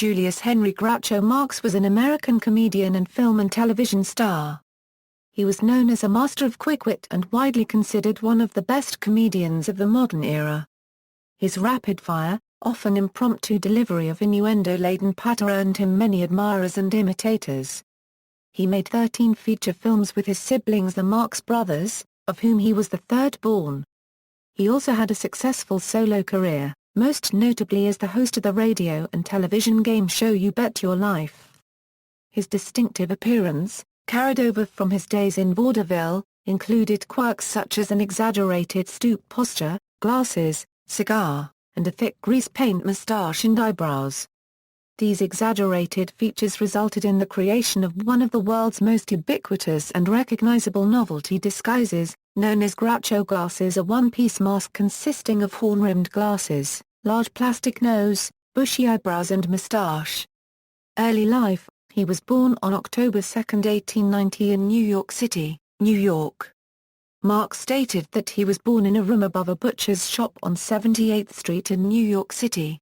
Julius Henry Groucho Marx was an American comedian and film and television star. He was known as a master of quick wit and widely considered one of the best comedians of the modern era. His rapid-fire, often impromptu delivery of innuendo-laden patter earned him many admirers and imitators. He made 13 feature films with his siblings the Marx Brothers, of whom he was the third born. He also had a successful solo career, most notably as the host of the radio and television game show You Bet Your Life. His distinctive appearance, carried over from his days in vaudeville, included quirks such as an exaggerated stoop posture, glasses, cigar, and a thick grease paint mustache and eyebrows. These exaggerated features resulted in the creation of one of the world's most ubiquitous and recognizable novelty disguises, known as Groucho glasses, a one-piece mask consisting of horn-rimmed glasses, large plastic nose, bushy eyebrows and mustache. Early life: he was born on October 2, 1890 in New York City, New York. Marx stated that he was born in a room above a butcher's shop on 78th Street in New York City.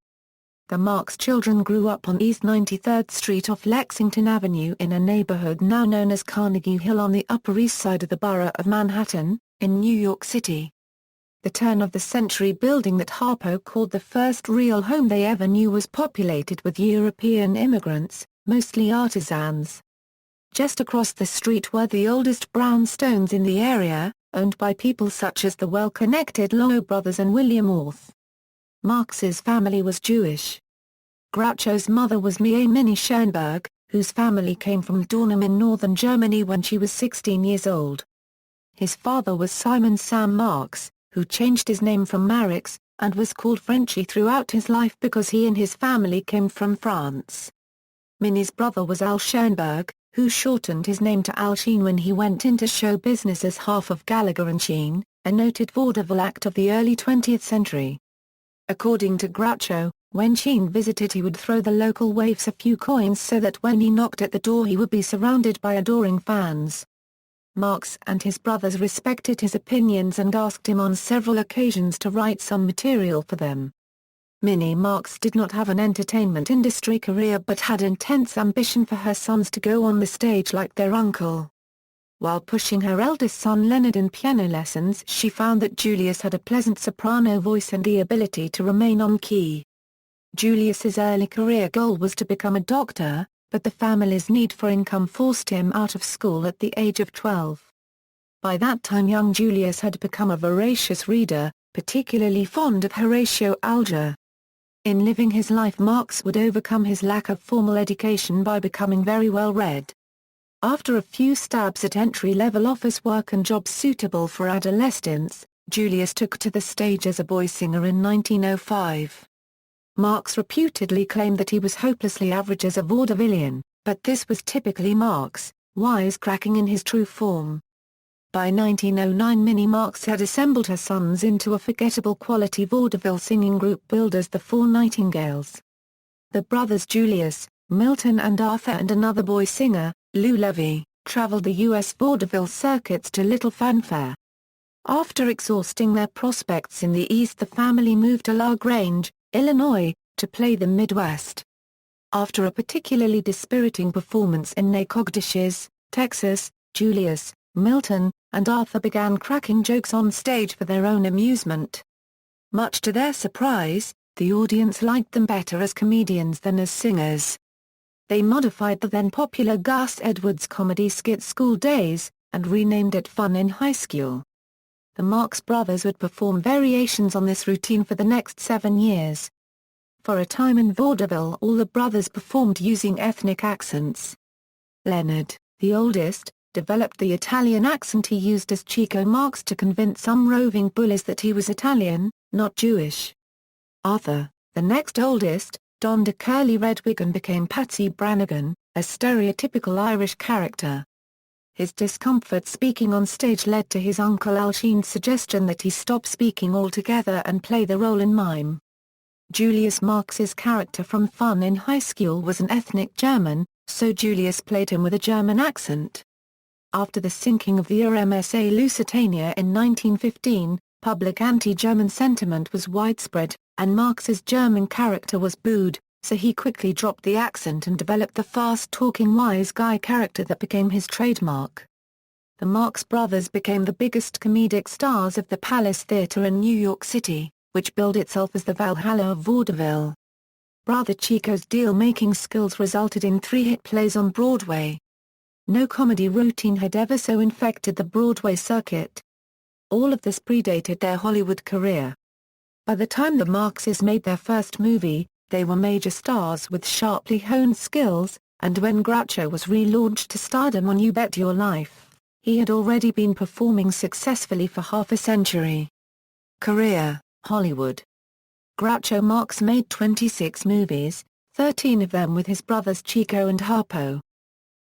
The Marx children grew up on East 93rd Street off Lexington Avenue in a neighborhood now known as Carnegie Hill on the Upper East Side of the borough of Manhattan, in New York City. The turn-of-the-century building that Harpo called the first real home they ever knew was populated with European immigrants, mostly artisans. Just across the street were the oldest brownstones in the area, owned by people such as the well-connected Lowe brothers and William Orth. Marx's family was Jewish. Groucho's mother was Minnie Schoenberg, whose family came from Dornum in northern Germany when she was 16 years old. His father was Simon Sam Marx, who changed his name from Marx, and was called Frenchy throughout his life because he and his family came from France. Minnie's brother was Al Schoenberg, who shortened his name to Al Sheen when he went into show business as half of Gallagher and Sheen, a noted vaudeville act of the early 20th century. According to Groucho, when Sheen visited he would throw the local waifs a few coins so that when he knocked at the door he would be surrounded by adoring fans. Marx and his brothers respected his opinions and asked him on several occasions to write some material for them. Minnie Marx did not have an entertainment industry career but had intense ambition for her sons to go on the stage like their uncle. While pushing her eldest son Leonard in piano lessons, she found that Julius had a pleasant soprano voice and the ability to remain on key. Julius's early career goal was to become a doctor, but the family's need for income forced him out of school at the age of 12. By that time young Julius had become a voracious reader, particularly fond of Horatio Alger. In living his life Marx would overcome his lack of formal education by becoming very well read. After a few stabs at entry-level office work and jobs suitable for adolescents, Julius took to the stage as a boy singer in 1905. Marx reputedly claimed that he was hopelessly average as a vaudevillian, but this was typically Marx, wisecracking in his true form. By 1909 Minnie Marx had assembled her sons into a forgettable quality vaudeville singing group billed as the Four Nightingales. The brothers Julius, Milton and Arthur and another boy singer, Lou Levy, traveled the U.S. vaudeville circuits to little fanfare. After exhausting their prospects in the East the family moved to La Grange, Illinois, to play the Midwest. After a particularly dispiriting performance in Nacogdoches, Texas, Julius, Milton, and Arthur began cracking jokes on stage for their own amusement. Much to their surprise, the audience liked them better as comedians than as singers. They modified the then-popular Gus Edwards comedy skit School Days, and renamed it Fun in High School. The Marx Brothers would perform variations on this routine for the next 7 years. For a time in vaudeville all the brothers performed using ethnic accents. Leonard, the oldest, developed the Italian accent he used as Chico Marx to convince some roving bullies that he was Italian, not Jewish. Arthur, the next oldest, donned a curly red wig and became Patsy Brannigan, a stereotypical Irish character. His discomfort speaking on stage led to his uncle Al Sheen's suggestion that he stop speaking altogether and play the role in mime. Julius Marx's character from Fun in High School was an ethnic German, so Julius played him with a German accent. After the sinking of the UMSA Lusitania in 1915, public anti-German sentiment was widespread, and Marx's German character was booed, so he quickly dropped the accent and developed the fast-talking wise guy character that became his trademark. The Marx Brothers became the biggest comedic stars of the Palace Theatre in New York City, which billed itself as the Valhalla of vaudeville. Brother Chico's deal-making skills resulted in 3 hit plays on Broadway. No comedy routine had ever so infected the Broadway circuit. All of this predated their Hollywood career. By the time the Marxes made their first movie, they were major stars with sharply honed skills, and when Groucho was relaunched to stardom on You Bet Your Life, he had already been performing successfully for half a century. Career, Hollywood. Groucho Marx made 26 movies, 13 of them with his brothers Chico and Harpo.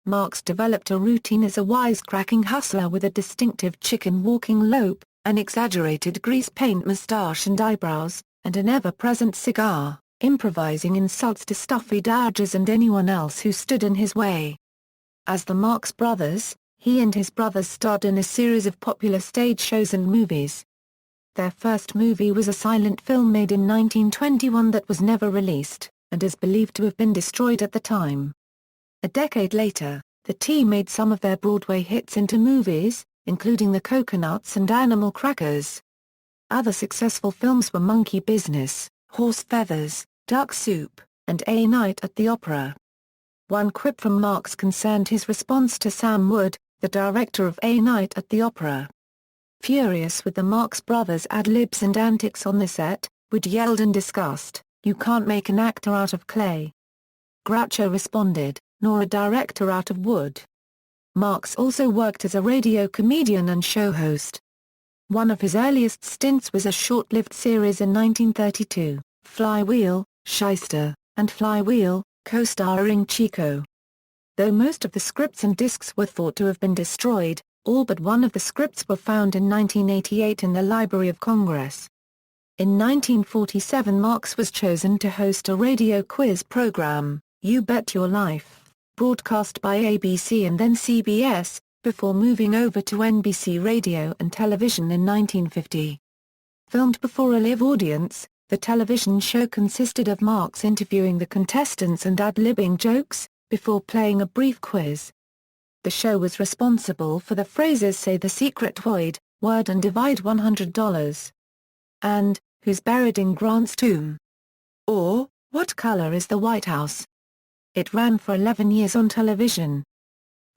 Marx developed a routine as a wisecracking hustler with a distinctive chicken walking lope, an exaggerated grease paint mustache and eyebrows, and an ever-present cigar, improvising insults to stuffy dowagers and anyone else who stood in his way. As the Marx Brothers, he and his brothers starred in a series of popular stage shows and movies. Their first movie was a silent film made in 1921 that was never released, and is believed to have been destroyed at the time. A decade later, the team made some of their Broadway hits into movies, including The Coconuts and Animal Crackers. Other successful films were Monkey Business, Horse Feathers, Duck Soup, and A Night at the Opera. One quip from Marx concerned his response to Sam Wood, the director of A Night at the Opera. Furious with the Marx Brothers' ad-libs and antics on the set, Wood yelled in disgust, "You can't make an actor out of clay." Groucho responded, "Nor a director out of wood." Marx also worked as a radio comedian and show host. One of his earliest stints was a short-lived series in 1932, Flywheel, Shyster, and Flywheel, co-starring Chico. Though most of the scripts and discs were thought to have been destroyed, all but one of the scripts were found in 1988 in the Library of Congress. In 1947 Marx was chosen to host a radio quiz program, You Bet Your Life, broadcast by ABC and then CBS, before moving over to NBC Radio and Television in 1950. Filmed before a live audience, the television show consisted of Marx interviewing the contestants and ad-libbing jokes, before playing a brief quiz. The show was responsible for the phrases "Say the Secret Void," "Word and Divide $100," and "Who's Buried in Grant's Tomb?" or "What Color is the White House?" It ran for 11 years on television.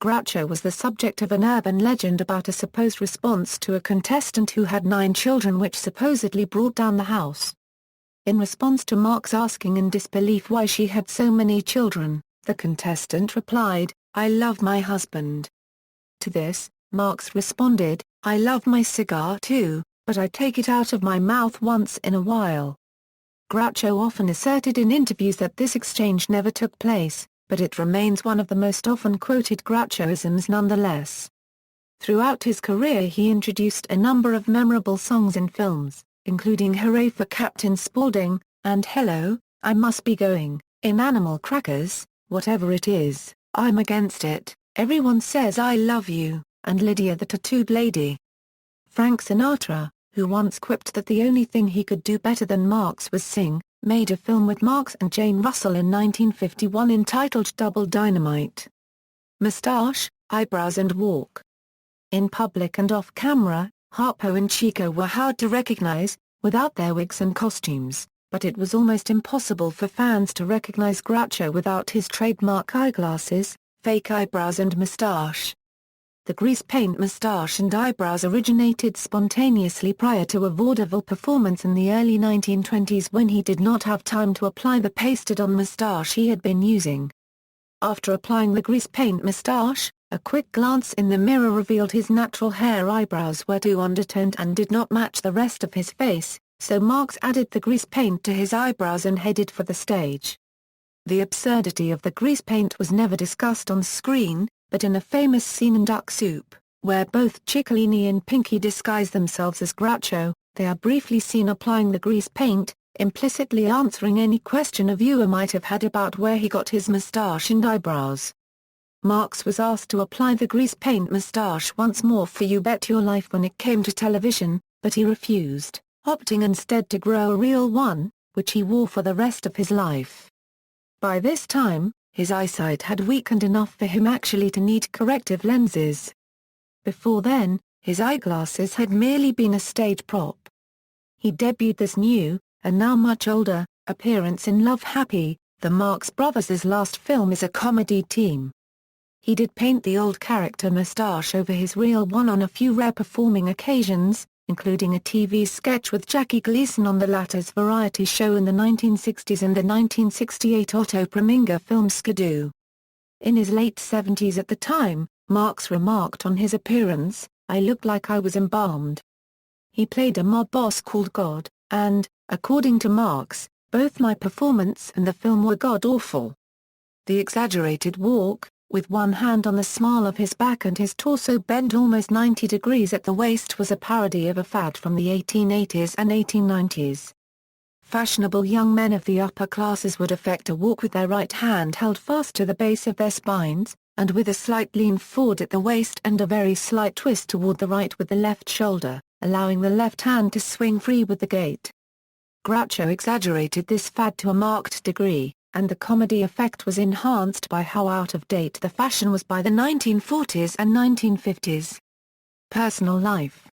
Groucho was the subject of an urban legend about a supposed response to a contestant who had 9 children which supposedly brought down the house. In response to Marx asking in disbelief why she had so many children, the contestant replied, "I love my husband." To this, Marx responded, "I love my cigar too, but I take it out of my mouth once in a while." Groucho often asserted in interviews that this exchange never took place, but it remains one of the most often quoted Grouchoisms nonetheless. Throughout his career he introduced a number of memorable songs in films, including Hooray for Captain Spaulding, and Hello, I Must Be Going, in Animal Crackers, Whatever It Is, I'm Against It, Everyone Says I Love You, and Lydia the Tattooed Lady. Frank Sinatra, who once quipped that the only thing he could do better than Marx was sing, made a film with Marx and Jane Russell in 1951 entitled Double Dynamite. Mustache, Eyebrows and Walk. In public and off-camera, Harpo and Chico were hard to recognize, without their wigs and costumes, but it was almost impossible for fans to recognize Groucho without his trademark eyeglasses, fake eyebrows and mustache. The grease paint mustache and eyebrows originated spontaneously prior to a vaudeville performance in the early 1920s when he did not have time to apply the pasted-on mustache he had been using. After applying the grease paint mustache, a quick glance in the mirror revealed his natural hair eyebrows were too undertoned and did not match the rest of his face, so Marx added the grease paint to his eyebrows and headed for the stage. The absurdity of the grease paint was never discussed on screen, but in a famous scene in Duck Soup, where both Ciccolini and Pinky disguise themselves as Groucho, they are briefly seen applying the grease paint, implicitly answering any question a viewer might have had about where he got his mustache and eyebrows. Marx was asked to apply the grease paint mustache once more for You Bet Your Life when it came to television, but he refused, opting instead to grow a real one, which he wore for the rest of his life. By this time, his eyesight had weakened enough for him actually to need corrective lenses. Before then, his eyeglasses had merely been a stage prop. He debuted this new, and now much older, appearance in Love Happy, the Marx Brothers' last film as a comedy team. He did paint the old character moustache over his real one on a few rare performing occasions, including a TV sketch with Jackie Gleason on the latter's variety show in the 1960s and the 1968 Otto Preminger film Skidoo. In his late 70s at the time, Marx remarked on his appearance, "I looked like I was embalmed." He played a mob boss called God, and, according to Marx, both my performance and the film were god-awful. The exaggerated walk, with one hand on the small of his back and his torso bent almost 90 degrees at the waist, was a parody of a fad from the 1880s and 1890s. Fashionable young men of the upper classes would affect a walk with their right hand held fast to the base of their spines, and with a slight lean forward at the waist and a very slight twist toward the right with the left shoulder, allowing the left hand to swing free with the gait. Groucho exaggerated this fad to a marked degree, and the comedy effect was enhanced by how out of date the fashion was by the 1940s and 1950s. Personal life.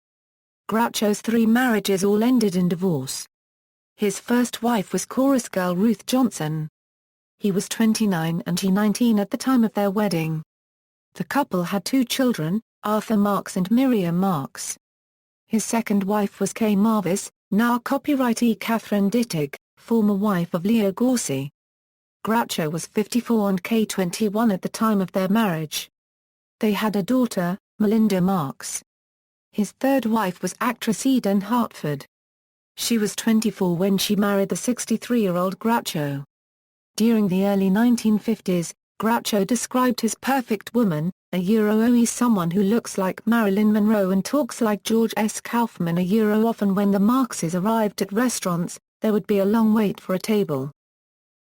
Groucho's 3 marriages all ended in divorce. His first wife was chorus girl Ruth Johnson. He was 29 and she 19 at the time of their wedding. The couple had 2 children, Arthur Marx and Miriam Marx. His second wife was Kay Marvis, now copyrightee Catherine Dittig, former wife of Leo Gorcey. Groucho was 54 and Kay 21 at the time of their marriage. They had a daughter, Melinda Marx. His third wife was actress Eden Hartford. She was 24 when she married the 63-year-old Groucho. During the early 1950s, Groucho described his perfect woman, a Euro someone who looks like Marilyn Monroe and talks like George S. Kaufman. Often when the Marxes arrived at restaurants, there would be a long wait for a table.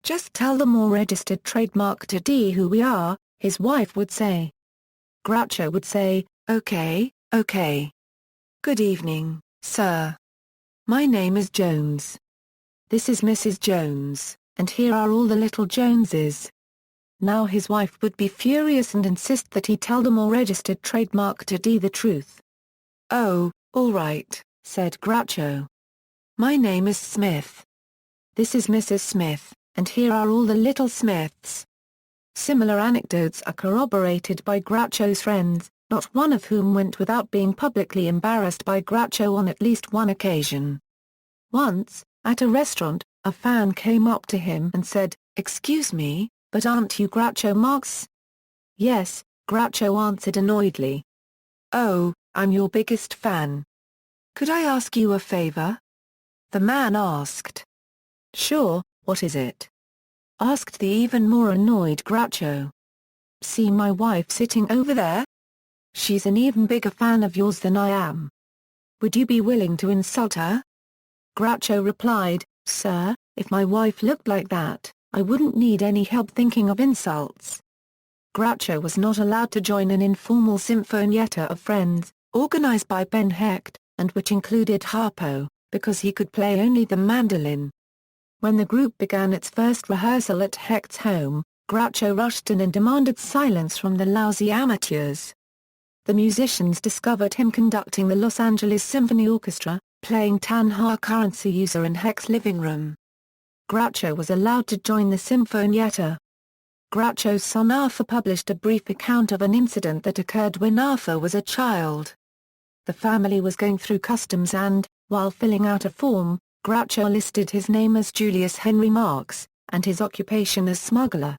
"Just tell them or registered trademark to D who we are," his wife would say. Groucho would say, "Okay, okay. Good evening, sir. My name is Jones. This is Mrs. Jones, and here are all the little Joneses." Now his wife would be furious and insist that he tell them or registered trademark to D the truth. "Oh, all right," said Groucho. "My name is Smith. This is Mrs. Smith, and here are all the little Smiths." Similar anecdotes are corroborated by Groucho's friends, not one of whom went without being publicly embarrassed by Groucho on at least one occasion. Once, at a restaurant, a fan came up to him and said, "Excuse me, but aren't you Groucho Marx?" "Yes," Groucho answered annoyedly. "Oh, I'm your biggest fan. Could I ask you a favor?" The man asked. "Sure, what is it?" asked the even more annoyed Groucho. "See my wife sitting over there? She's an even bigger fan of yours than I am. Would you be willing to insult her?" Groucho replied, "Sir, if my wife looked like that, I wouldn't need any help thinking of insults." Groucho was not allowed to join an informal sinfonietta of friends, organized by Ben Hecht, and which included Harpo, because he could play only the mandolin. When the group began its first rehearsal at Hecht's home, Groucho rushed in and demanded silence from the lousy amateurs. The musicians discovered him conducting the Los Angeles Symphony Orchestra, playing Tanha currency user in Hecht's living room. Groucho was allowed to join the sinfonietta. Groucho's son Arthur published a brief account of an incident that occurred when Arthur was a child. The family was going through customs and, while filling out a form, Groucho listed his name as Julius Henry Marx, and his occupation as smuggler.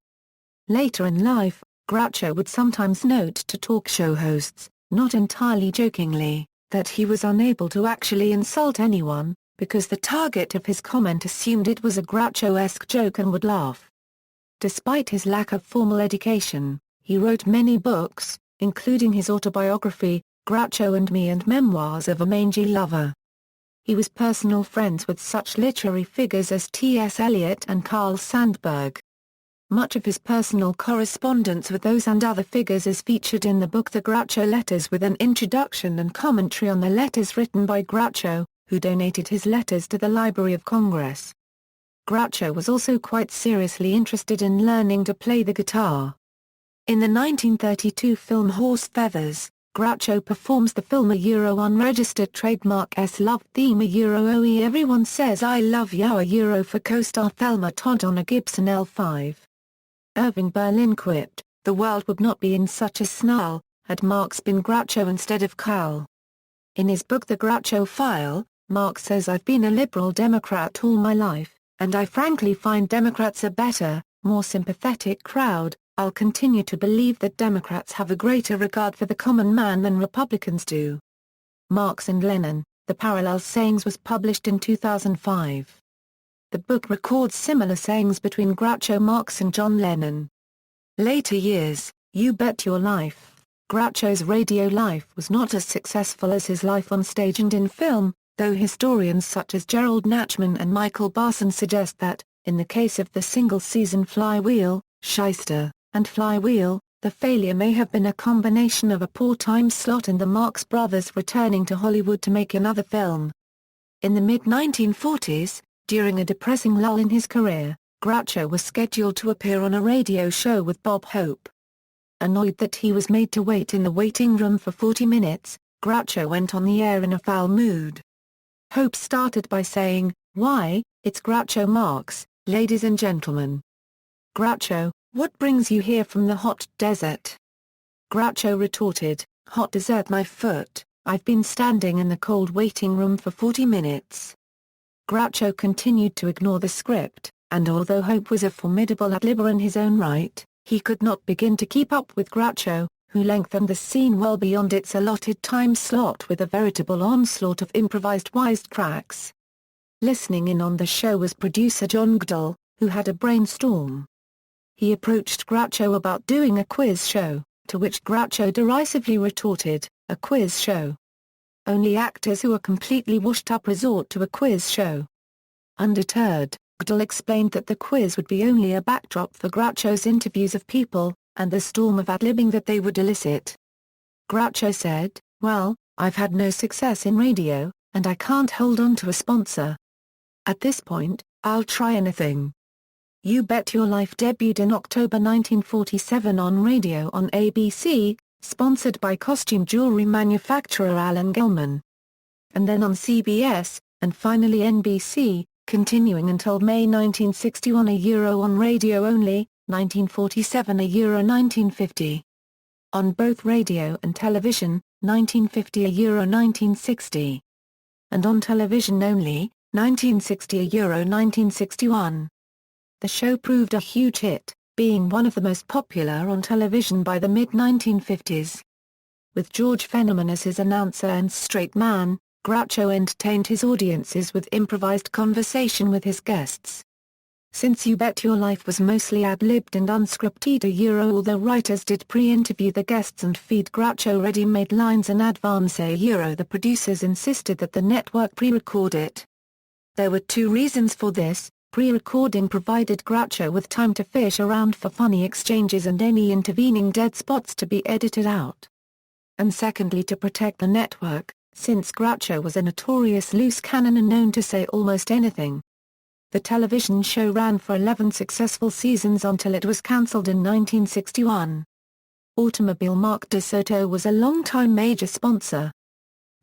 Later in life, Groucho would sometimes note to talk show hosts, not entirely jokingly, that he was unable to actually insult anyone, because the target of his comment assumed it was a Groucho-esque joke and would laugh. Despite his lack of formal education, he wrote many books, including his autobiography, Groucho and Me and Memoirs of a Mangy Lover. He was personal friends with such literary figures as T.S. Eliot and Carl Sandburg. Much of his personal correspondence with those and other figures is featured in the book The Groucho Letters, with an introduction and commentary on the letters written by Groucho, who donated his letters to the Library of Congress. Groucho was also quite seriously interested in learning to play the guitar. In the 1932 film Horse Feathers, Groucho performs the film unregistered trademark S-Love theme OE Everyone Says I Love You for co-star Thelma Todd on a Gibson L5. Irving Berlin quipped, "The world would not be in such a snarl, had Marx been Groucho instead of Cal." In his book The Groucho File, Marx says I've been a liberal Democrat all my life, and I frankly find Democrats a better, more sympathetic crowd. I'll continue to believe that Democrats have a greater regard for the common man than Republicans do. Marx and Lenin, The Parallel Sayings was published in 2005. The book records similar sayings between Groucho Marx and John Lennon. Later years, You Bet Your Life, Groucho's radio life was not as successful as his life on stage and in film, though historians such as Gerald Nachman and Michael Barson suggest that, in the case of the single-season Flywheel, Shyster, and Flywheel, the failure may have been a combination of a poor time slot and the Marx Brothers returning to Hollywood to make another film. In the mid-1940s, during a depressing lull in his career, Groucho was scheduled to appear on a radio show with Bob Hope. Annoyed that he was made to wait in the waiting room for 40 minutes, Groucho went on the air in a foul mood. Hope started by saying, "Why, it's Groucho Marx, ladies and gentlemen." Groucho, "What brings you here from the hot desert?" Groucho retorted, "Hot desert my foot, I've been standing in the cold waiting room for 40 minutes. Groucho continued to ignore the script, and although Hope was a formidable ad-libber in his own right, he could not begin to keep up with Groucho, who lengthened the scene well beyond its allotted time slot with a veritable onslaught of improvised wisecracks. Listening in on the show was producer John Goodall, who had a brainstorm. He approached Groucho about doing a quiz show, to which Groucho derisively retorted, "A quiz show? Only actors who are completely washed up resort to a quiz show." Undeterred, Goodall explained that the quiz would be only a backdrop for Groucho's interviews of people, and the storm of ad-libbing that they would elicit. Groucho said, "Well, I've had no success in radio, and I can't hold on to a sponsor. At this point, I'll try anything." You Bet Your Life debuted in October 1947 on radio on ABC, sponsored by costume jewelry manufacturer Alan Gelman. And then on CBS, and finally NBC, continuing until May 1961 on radio only, 1947 1950. On both radio and television, 1950 1960. And on television only, 1960 1961. The show proved a huge hit, being one of the most popular on television by the mid-1950s. With George Fenneman as his announcer and straight man, Groucho entertained his audiences with improvised conversation with his guests. Since You Bet Your Life was mostly ad-libbed and unscripted although writers did pre-interview the guests and feed Groucho ready-made lines in advance the producers insisted that the network pre-record it. There were two reasons for this. Pre-recording provided Groucho with time to fish around for funny exchanges and any intervening dead spots to be edited out. And secondly, to protect the network, since Groucho was a notorious loose cannon and known to say almost anything. The television show ran for 11 successful seasons until it was cancelled in 1961. Automobile Mark DeSoto was a longtime major sponsor.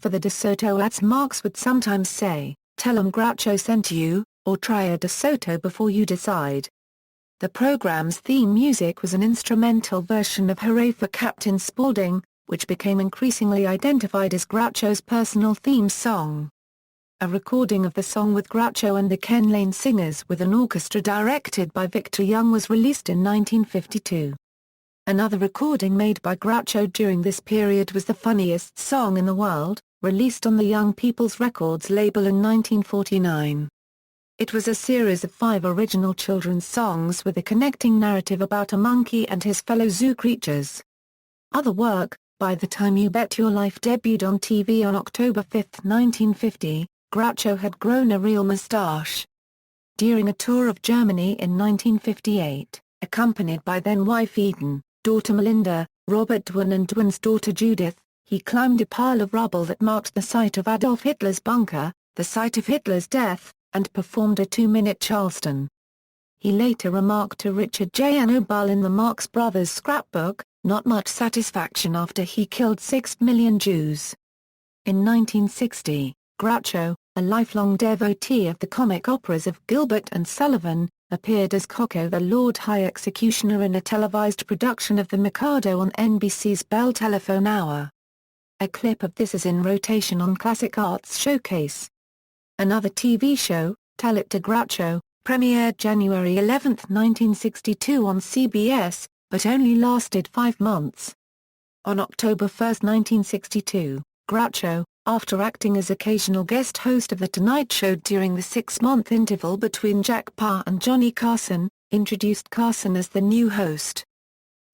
For the DeSoto ads, Marx would sometimes say, "Tell 'em Groucho sent you," or "Try a DeSoto before you decide." The program's theme music was an instrumental version of Hooray for Captain Spaulding, which became increasingly identified as Groucho's personal theme song. A recording of the song with Groucho and the Ken Lane Singers with an orchestra directed by Victor Young was released in 1952. Another recording made by Groucho during this period was The Funniest Song in the World, released on the Young People's Records label in 1949. It was a series of 5 original children's songs with a connecting narrative about a monkey and his fellow zoo creatures. Other work: by the time You Bet Your Life debuted on TV on October 5, 1950, Groucho had grown a real mustache. During a tour of Germany in 1958, accompanied by then-wife Eden, daughter Melinda, Robert Dwin and Dwin's daughter Judith, he climbed a pile of rubble that marked the site of Adolf Hitler's bunker, the site of Hitler's death, and performed a 2-minute Charleston. He later remarked to Richard J. Anobal in the Marx Brothers scrapbook, "Not much satisfaction after he killed 6 million Jews." In 1960, Groucho, a lifelong devotee of the comic operas of Gilbert and Sullivan, appeared as Coco the Lord High Executioner in a televised production of The Mikado on NBC's Bell Telephone Hour. A clip of this is in rotation on Classic Arts Showcase. Another TV show, Tell It to Groucho, premiered January 11, 1962 on CBS, but only lasted 5 months. On October 1, 1962, Groucho, after acting as occasional guest host of The Tonight Show during the 6-month interval between Jack Paar and Johnny Carson, introduced Carson as the new host.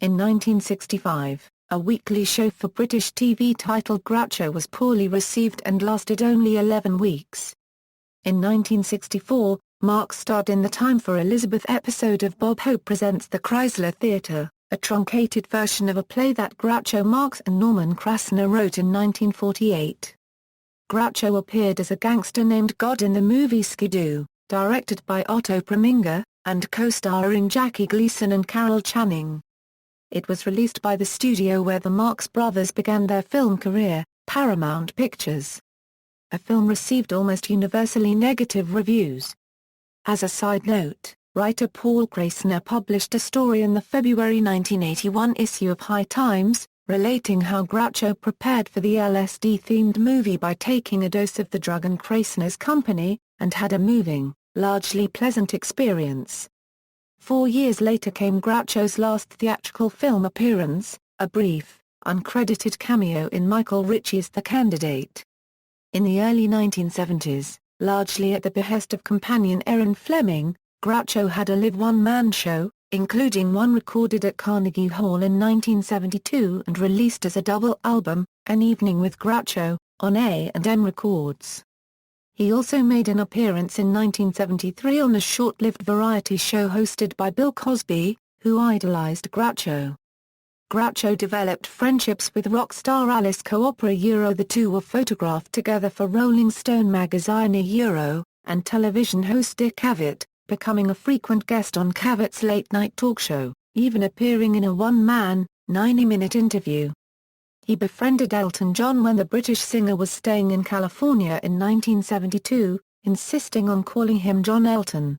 In 1965, a weekly show for British TV titled Groucho was poorly received and lasted only 11 weeks. In 1964, Marx starred in the Time for Elizabeth episode of Bob Hope Presents the Chrysler Theatre, a truncated version of a play that Groucho Marx and Norman Krasna wrote in 1948. Groucho appeared as a gangster named God in the movie Skidoo, directed by Otto Preminger, and co-starring Jackie Gleason and Carol Channing. It was released by the studio where the Marx Brothers began their film career, Paramount Pictures. The film received almost universally negative reviews. As a side note, writer Paul Krasna published a story in the February 1981 issue of High Times, relating how Groucho prepared for the LSD-themed movie by taking a dose of the drug in Krasna's company, and had a moving, largely pleasant experience. 4 years later came Groucho's last theatrical film appearance, a brief, uncredited cameo in Michael Ritchie's The Candidate. In the early 1970s, largely at the behest of companion Erin Fleming, Groucho had a live one-man show, including one recorded at Carnegie Hall in 1972 and released as a double album, An Evening with Groucho, on A&M Records. He also made an appearance in 1973 on a short-lived variety show hosted by Bill Cosby, who idolized Groucho. Groucho developed friendships with rock star Alice Cooper. The two were photographed together for Rolling Stone magazine and television host Dick Cavett, becoming a frequent guest on Cavett's late-night talk show, even appearing in a one-man, 90-minute interview. He befriended Elton John when the British singer was staying in California in 1972, insisting on calling him John Elton.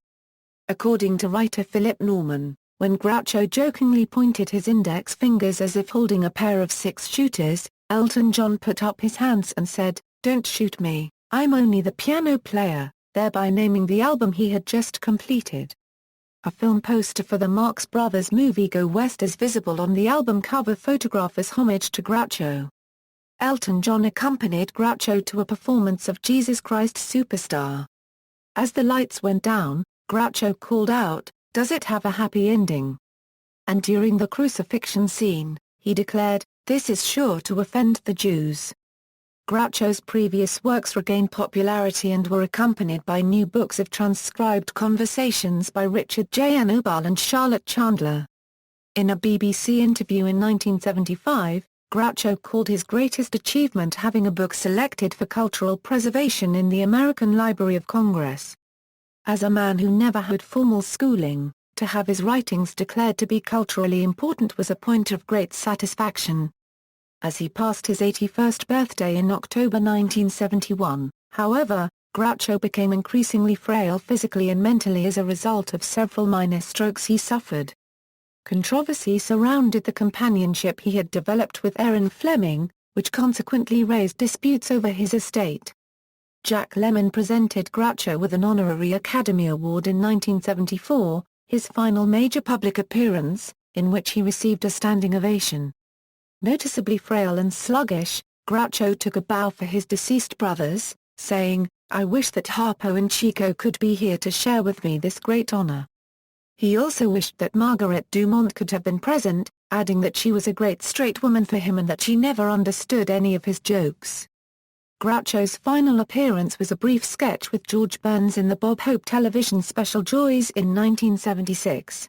According to writer Philip Norman, when Groucho jokingly pointed his index fingers as if holding a pair of 6-shooters, Elton John put up his hands and said, "Don't shoot me, I'm only the piano player," thereby naming the album he had just completed. A film poster for the Marx Brothers movie Go West is visible on the album cover photograph as homage to Groucho. Elton John accompanied Groucho to a performance of Jesus Christ Superstar. As the lights went down, Groucho called out, "Does it have a happy ending?" And during the crucifixion scene, he declared, "This is sure to offend the Jews." Groucho's previous works regained popularity and were accompanied by new books of transcribed conversations by Richard J. Anobal and Charlotte Chandler. In a BBC interview in 1975, Groucho called his greatest achievement having a book selected for cultural preservation in the American Library of Congress. As a man who never had formal schooling, to have his writings declared to be culturally important was a point of great satisfaction. As he passed his 81st birthday in October 1971, however, Groucho became increasingly frail physically and mentally as a result of several minor strokes he suffered. Controversy surrounded the companionship he had developed with Erin Fleming, which consequently raised disputes over his estate. Jack Lemmon presented Groucho with an honorary Academy Award in 1974, his final major public appearance, in which he received a standing ovation. Noticeably frail and sluggish, Groucho took a bow for his deceased brothers, saying, "I wish that Harpo and Chico could be here to share with me this great honor." He also wished that Margaret Dumont could have been present, adding that she was a great straight woman for him and that she never understood any of his jokes. Groucho's final appearance was a brief sketch with George Burns in the Bob Hope television special Joys in 1976.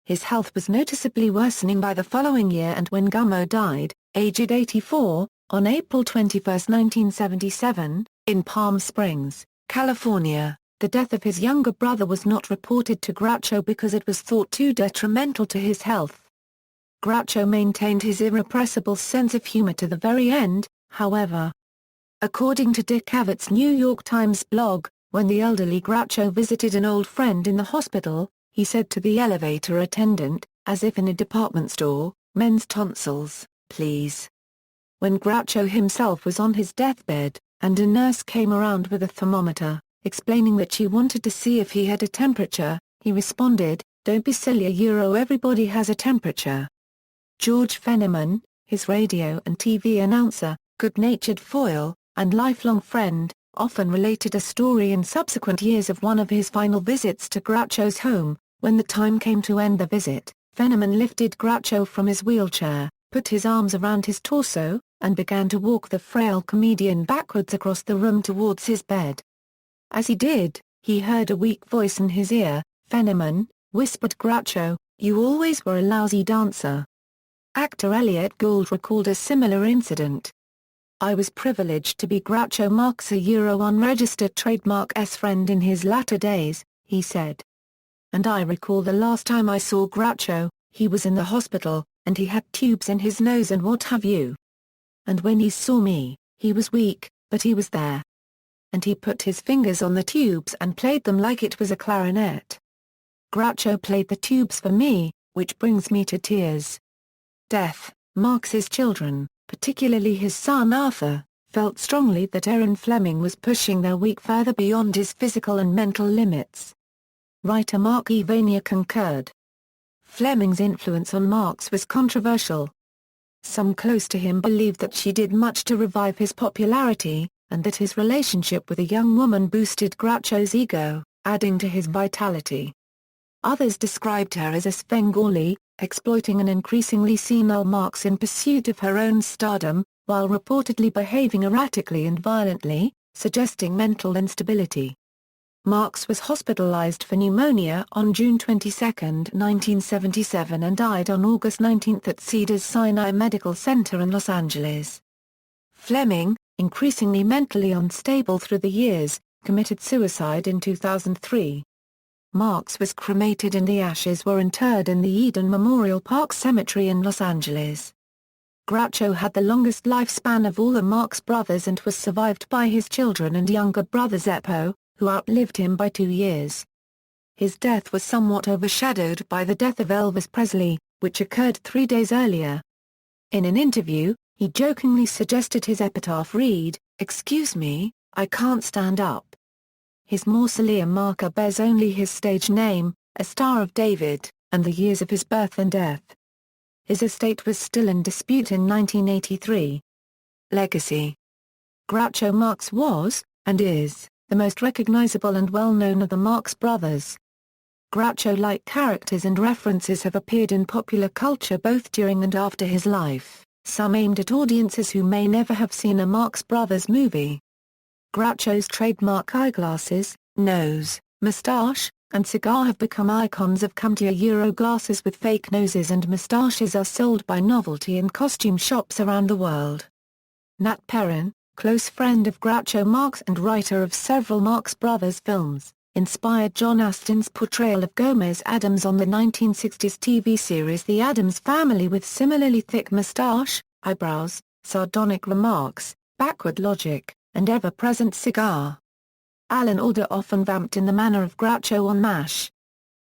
His health was noticeably worsening by the following year, and when Gummo died, aged 84, on April 21, 1977, in Palm Springs, California, The death of his younger brother was not reported to Groucho because it was thought too detrimental to his health. Groucho maintained his irrepressible sense of humor to the very end, however. According to Dick Cavett's New York Times blog, when the elderly Groucho visited an old friend in the hospital, he said to the elevator attendant, as if in a department store, "Men's tonsils, please." When Groucho himself was on his deathbed, and a nurse came around with a thermometer, explaining that she wanted to see if he had a temperature, he responded, "Don't be silly, everybody has a temperature." George Fenneman, his radio and TV announcer, good-natured foil, and lifelong friend, often related a story in subsequent years of one of his final visits to Groucho's home. When the time came to end the visit, Fenneman lifted Groucho from his wheelchair, put his arms around his torso, and began to walk the frail comedian backwards across the room towards his bed. As he did, he heard a weak voice in his ear. "Fenneman," whispered Groucho, "you always were a lousy dancer." Actor Elliot Gould recalled a similar incident. "I was privileged to be Groucho Marx, a unregistered trademark's friend in his latter days," he said. "And I recall the last time I saw Groucho, he was in the hospital, and he had tubes in his nose and what have you. And when he saw me, he was weak, but he was there. And he put his fingers on the tubes and played them like it was a clarinet. Groucho played the tubes for me, which brings me to tears." Death. Marx's children, particularly his son Arthur, felt strongly that Aaron Fleming was pushing their week further beyond his physical and mental limits. Writer Mark E. Vanier concurred. Fleming's influence on Marx was controversial. Some close to him believed that she did much to revive his popularity, and that his relationship with a young woman boosted Groucho's ego, adding to his vitality. Others described her as a Svengali, exploiting an increasingly senile Marx in pursuit of her own stardom, while reportedly behaving erratically and violently, suggesting mental instability. Marx was hospitalized for pneumonia on June 22, 1977 and died on August 19 at Cedars-Sinai Medical Center in Los Angeles. Fleming, increasingly mentally unstable through the years, committed suicide in 2003. Marx was cremated and the ashes were interred in the Eden Memorial Park Cemetery in Los Angeles. Groucho had the longest lifespan of all the Marx Brothers and was survived by his children and younger brother Zeppo, who outlived him by 2 years. His death was somewhat overshadowed by the death of Elvis Presley, which occurred 3 days earlier. In an interview, he jokingly suggested his epitaph read, "Excuse me, I can't stand up." His mausoleum marker bears only his stage name, a Star of David, and the years of his birth and death. His estate was still in dispute in 1983. Legacy. Groucho Marx was, and is, the most recognizable and well-known of the Marx Brothers. Groucho-like characters and references have appeared in popular culture both during and after his life, some aimed at audiences who may never have seen a Marx Brothers movie. Groucho's trademark eyeglasses, nose, moustache, and cigar have become icons of cumtia glasses with fake noses and moustaches are sold by novelty and costume shops around the world. Nat Perrin, close friend of Groucho Marx and writer of several Marx Brothers films, inspired John Astin's portrayal of Gomez Addams on the 1960s TV series The Addams Family with similarly thick moustache, eyebrows, sardonic remarks, backward logic, and ever-present cigar. Alan Alda often vamped in the manner of Groucho on MASH.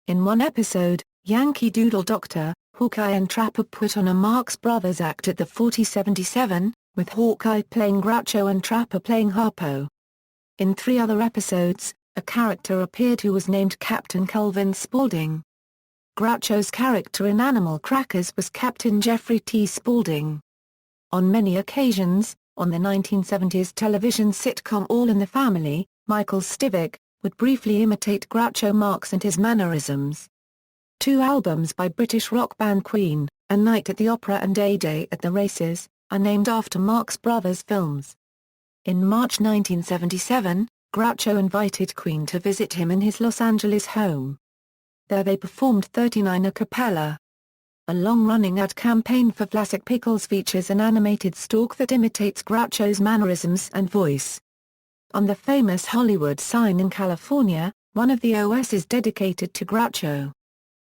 In one episode, Yankee Doodle Doctor, Hawkeye and Trapper put on a Marx Brothers act at the 4077, with Hawkeye playing Groucho and Trapper playing Harpo. In 3 other episodes, a character appeared who was named Captain Kelvin Spaulding. Groucho's character in Animal Crackers was Captain Jeffrey T. Spaulding. On many occasions, on the 1970s television sitcom All in the Family, Michael Stivic would briefly imitate Groucho Marx and his mannerisms. 2 albums by British rock band Queen, A Night at the Opera and A Day at the Races, are named after Marx Brothers films. In March 1977, Groucho invited Queen to visit him in his Los Angeles home. There they performed 39 a cappella. A long-running ad campaign for Vlasic Pickles features an animated stork that imitates Groucho's mannerisms and voice. On the famous Hollywood sign in California, one of the OS is dedicated to Groucho.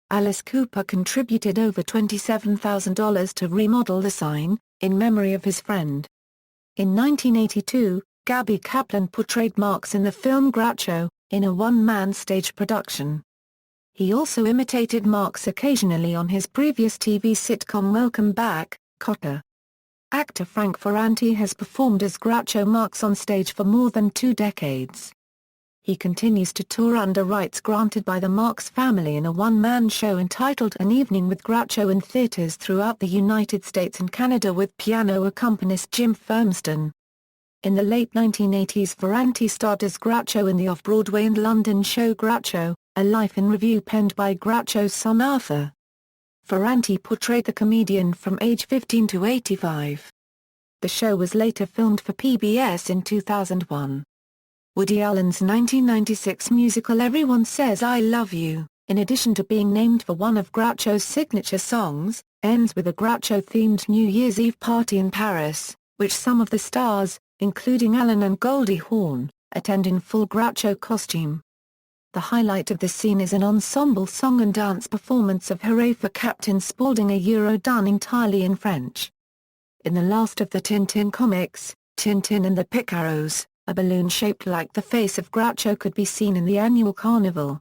Alice Cooper contributed over $27,000 to remodel the sign, in memory of his friend. In 1982, Gabby Kaplan portrayed Marx in the film Groucho, in a one-man stage production. He also imitated Marx occasionally on his previous TV sitcom Welcome Back, Kotter. Actor Frank Ferrante has performed as Groucho Marx on stage for more than 2 decades. He continues to tour under rights granted by the Marx family in a one-man show entitled An Evening with Groucho in theaters throughout the United States and Canada with piano accompanist Jim Firmston. In the late 1980s, Ferrante starred as Groucho in the off-Broadway and London show Groucho, a life in review penned by Groucho's son Arthur. Ferrante portrayed the comedian from age 15 to 85. The show was later filmed for PBS in 2001. Woody Allen's 1996 musical Everyone Says I Love You, in addition to being named for one of Groucho's signature songs, ends with a Groucho-themed New Year's Eve party in Paris, which some of the stars, including Allen and Goldie Hawn, attend in full Groucho costume. The highlight of the scene is an ensemble song and dance performance of Hooray for Captain Spaulding, done entirely in French. In the last of the Tintin comics, Tintin and the Picaros, a balloon shaped like the face of Groucho could be seen in the annual carnival.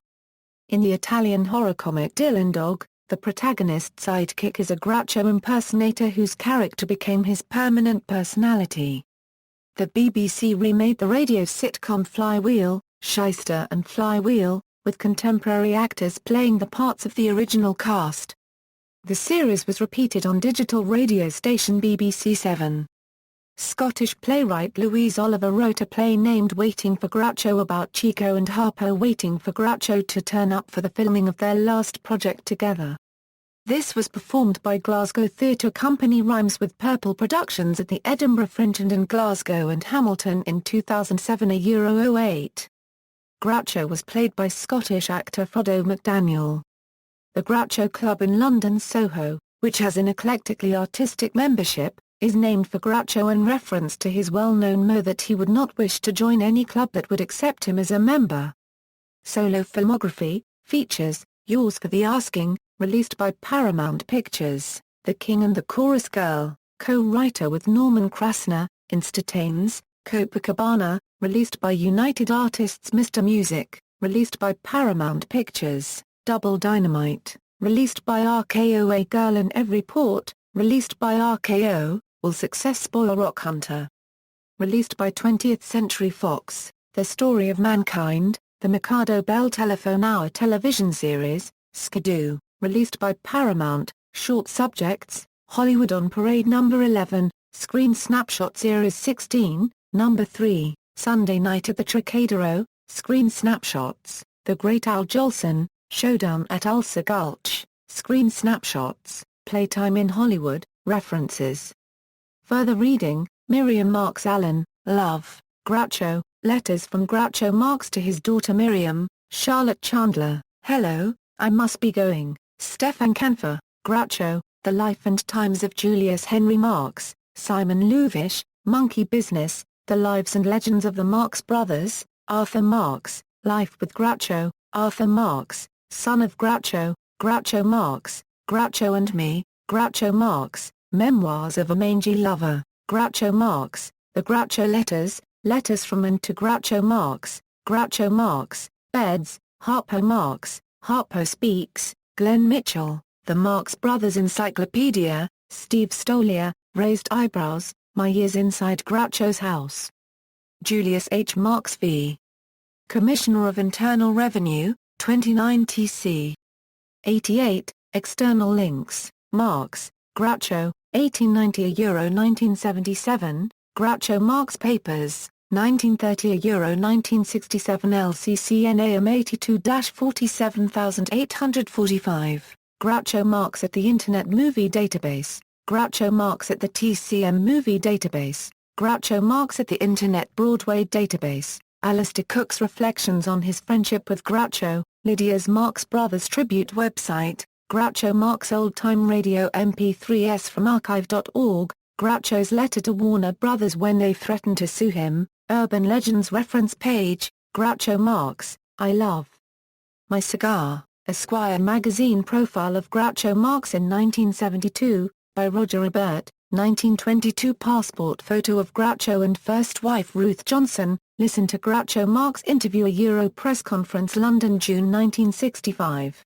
In the Italian horror comic Dylan Dog, the protagonist's sidekick is a Groucho impersonator whose character became his permanent personality. The BBC remade the radio sitcom Flywheel, Shyster and Flywheel, with contemporary actors playing the parts of the original cast. The series was repeated on digital radio station BBC 7. Scottish playwright Louise Oliver wrote a play named Waiting for Groucho about Chico and Harpo waiting for Groucho to turn up for the filming of their last project together. This was performed by Glasgow theatre company Rhymes with Purple Productions at the Edinburgh Fringe and in Glasgow and Hamilton in 2007-08. Groucho was played by Scottish actor Frodo McDaniel. The Groucho Club in London Soho, which has an eclectically artistic membership, is named for Groucho in reference to his well-known mot that he would not wish to join any club that would accept him as a member. Solo filmography, features, Yours for the Asking, released by Paramount Pictures, The King and the Chorus Girl, co-writer with Norman Krasner, Instatains, Copacabana, released by United Artists Mr. Music, released by Paramount Pictures, Double Dynamite, released by RKO A Girl in Every Port, released by RKO, Will Success Spoil Rock Hunter? Released by 20th Century Fox, The Story of Mankind, The Mikado Bell Telephone Hour television series, Skidoo, released by Paramount, Short Subjects, Hollywood on Parade No. 11, Screen Snapshot Series 16, No. 3, Sunday Night at the Trocadero, Screen Snapshots, The Great Al Jolson, Showdown at Ulcer Gulch, Screen Snapshots, Playtime in Hollywood, References. Further reading, Miriam Marx Allen, Love, Groucho, Letters from Groucho Marx to his daughter Miriam, Charlotte Chandler, Hello, I Must Be Going, Stefan Kanfer, Groucho, The Life and Times of Julius Henry Marx, Simon Luvish, Monkey Business, The Lives and Legends of the Marx Brothers, Arthur Marx, Life with Groucho, Arthur Marx, Son of Groucho, Groucho Marx, Groucho and Me, Groucho Marx, Memoirs of a Mangy Lover, Groucho Marx, The Groucho Letters, Letters from and to Groucho Marx, Beds, Harpo Marx, Harpo Speaks, Glenn Mitchell, The Marx Brothers Encyclopedia, Steve Stoliar, Raised Eyebrows, My Years Inside Groucho's House. Julius H. Marx v. Commissioner of Internal Revenue, 29 TC. 88, External links, Marx, Groucho, 1890–1977, Groucho Marx Papers, 1930–1967 LCCN AM 82-47845, Groucho Marx at the Internet Movie Database, Groucho Marx at the TCM Movie Database, Groucho Marx at the Internet Broadway Database, Alistair Cook's reflections on his friendship with Groucho, Lydia's Marx Brothers tribute website, Groucho Marx Old Time Radio MP3s from archive.org, Groucho's letter to Warner Brothers when they threatened to sue him, Urban Legends reference page, Groucho Marx, I Love My Cigar, Esquire magazine profile of Groucho Marx in 1972, by Roger Ebert, 1922 passport photo of Groucho and first wife Ruth Johnson, listen to Groucho Marx interview Euro press conference London June 1965.